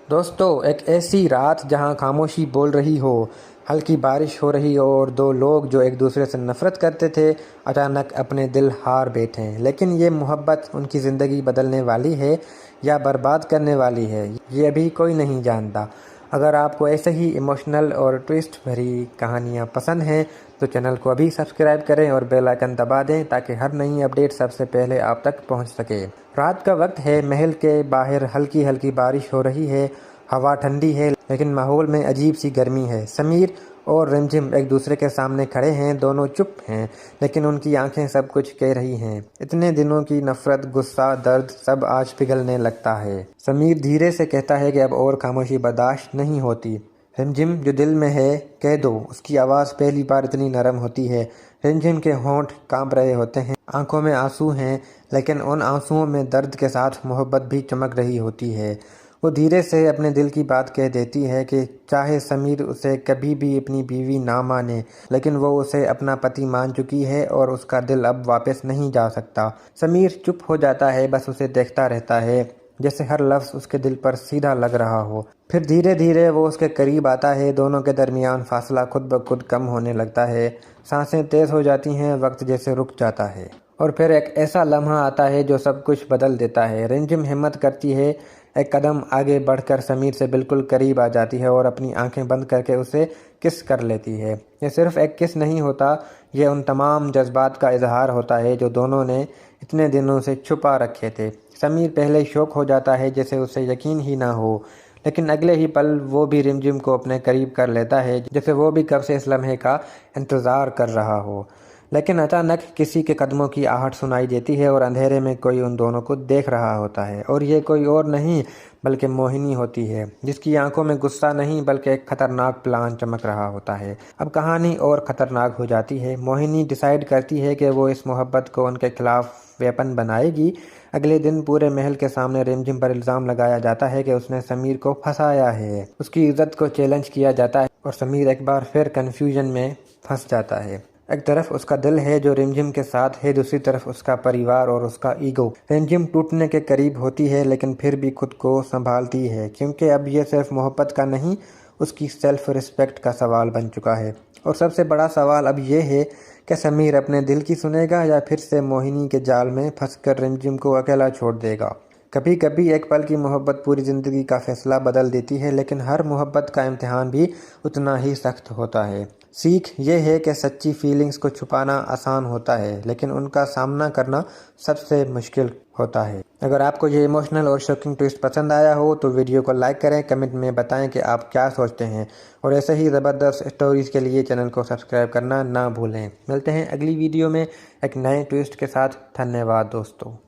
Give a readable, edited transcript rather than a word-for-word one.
دوستو، ایک ایسی رات جہاں خاموشی بول رہی ہو، ہلکی بارش ہو رہی ہو اور دو لوگ جو ایک دوسرے سے نفرت کرتے تھے اچانک اپنے دل ہار بیٹھیں۔ لیکن یہ محبت ان کی زندگی بدلنے والی ہے یا برباد کرنے والی ہے، یہ ابھی کوئی نہیں جانتا۔ اگر آپ کو ایسے ہی ایموشنل اور ٹویسٹ بھری کہانیاں پسند ہیں تو چینل کو ابھی سبسکرائب کریں اور بیل آئیکن دبا دیں تاکہ ہر نئی اپڈیٹ سب سے پہلے آپ تک پہنچ سکے۔ رات کا وقت ہے، محل کے باہر ہلکی ہلکی بارش ہو رہی ہے، ہوا ٹھنڈی ہے لیکن ماحول میں عجیب سی گرمی ہے۔ سمیر اور رمجھم ایک دوسرے کے سامنے کھڑے ہیں، دونوں چپ ہیں لیکن ان کی آنکھیں سب کچھ کہہ رہی ہیں۔ اتنے دنوں کی نفرت، غصہ، درد سب آج پگھلنے لگتا ہے۔ سمیر دھیرے سے کہتا ہے کہ اب اور خاموشی برداشت نہیں ہوتی۔ رمجھم جو دل میں ہے کہہ دو، اس کی آواز پہلی بار اتنی نرم ہوتی ہے۔ رمجھم کے ہونٹ کانپ رہے ہوتے ہیں، آنکھوں میں آنسو ہیں لیکن ان آنسوؤں میں درد کے ساتھ محبت بھی چمک رہی ہوتی ہے۔ وہ دھیرے سے اپنے دل کی بات کہہ دیتی ہے کہ چاہے سمیر اسے کبھی بھی اپنی بیوی نہ مانے لیکن وہ اسے اپنا پتی مان چکی ہے اور اس کا دل اب واپس نہیں جا سکتا۔ سمیر چپ ہو جاتا ہے، بس اسے دیکھتا رہتا ہے جیسے ہر لفظ اس کے دل پر سیدھا لگ رہا ہو۔ پھر دھیرے دھیرے وہ اس کے قریب آتا ہے، دونوں کے درمیان فاصلہ خود بخود کم ہونے لگتا ہے، سانسیں تیز ہو جاتی ہیں، وقت جیسے رک جاتا ہے۔ اور پھر ایک ایسا لمحہ آتا ہے جو سب کچھ بدل دیتا ہے۔ رمجھم ہمت کرتی ہے، ایک قدم آگے بڑھ کر سمیر سے بالکل قریب آ جاتی ہے اور اپنی آنکھیں بند کر کے اسے کس کر لیتی ہے۔ یہ صرف ایک کس نہیں ہوتا، یہ ان تمام جذبات کا اظہار ہوتا ہے جو دونوں نے اتنے دنوں سے چھپا رکھے تھے۔ سمیر پہلے شوک ہو جاتا ہے جیسے اسے یقین ہی نہ ہو، لیکن اگلے ہی پل وہ بھی رمجھم کو اپنے قریب کر لیتا ہے جیسے وہ بھی کب سے اس لمحے کا انتظار کر رہا ہو۔ لیکن اچانک کسی کے قدموں کی آہٹ سنائی دیتی ہے اور اندھیرے میں کوئی ان دونوں کو دیکھ رہا ہوتا ہے، اور یہ کوئی اور نہیں بلکہ موہنی ہوتی ہے جس کی آنکھوں میں غصہ نہیں بلکہ ایک خطرناک پلان چمک رہا ہوتا ہے۔ اب کہانی اور خطرناک ہو جاتی ہے۔ موہنی ڈیسائیڈ کرتی ہے کہ وہ اس محبت کو ان کے خلاف ویپن بنائے گی۔ اگلے دن پورے محل کے سامنے رمجھم پر الزام لگایا جاتا ہے کہ اس نے سمیر کو پھنسایا ہے، اس کی عزت کو چیلنج کیا جاتا ہے اور سمیر ایک بار پھر کنفیوژن میں پھنس جاتا ہے۔ ایک طرف اس کا دل ہے جو رمجھم کے ساتھ ہے، دوسری طرف اس کا پریوار اور اس کا ایگو۔ رمجھم ٹوٹنے کے قریب ہوتی ہے لیکن پھر بھی خود کو سنبھالتی ہے کیونکہ اب یہ صرف محبت کا نہیں، اس کی سیلف ریسپیکٹ کا سوال بن چکا ہے۔ اور سب سے بڑا سوال اب یہ ہے کہ سمیر اپنے دل کی سنے گا یا پھر سے موہنی کے جال میں پھنس کر رمجھم کو اکیلا چھوڑ دے گا۔ کبھی کبھی ایک پل کی محبت پوری زندگی کا فیصلہ بدل دیتی ہے، لیکن ہر محبت کا امتحان بھی اتنا ہی سخت ہوتا ہے۔ سیکھ یہ ہے کہ سچی فیلنگز کو چھپانا آسان ہوتا ہے لیکن ان کا سامنا کرنا سب سے مشکل ہوتا ہے۔ اگر آپ کو یہ ایموشنل اور شاکنگ ٹویسٹ پسند آیا ہو تو ویڈیو کو لائک کریں، کمنٹ میں بتائیں کہ آپ کیا سوچتے ہیں، اور ایسے ہی زبردست اسٹوریز کے لیے چینل کو سبسکرائب کرنا نہ بھولیں۔ ملتے ہیں اگلی ویڈیو میں ایک نئے ٹویسٹ کے ساتھ۔ دھنیہ واد دوستو۔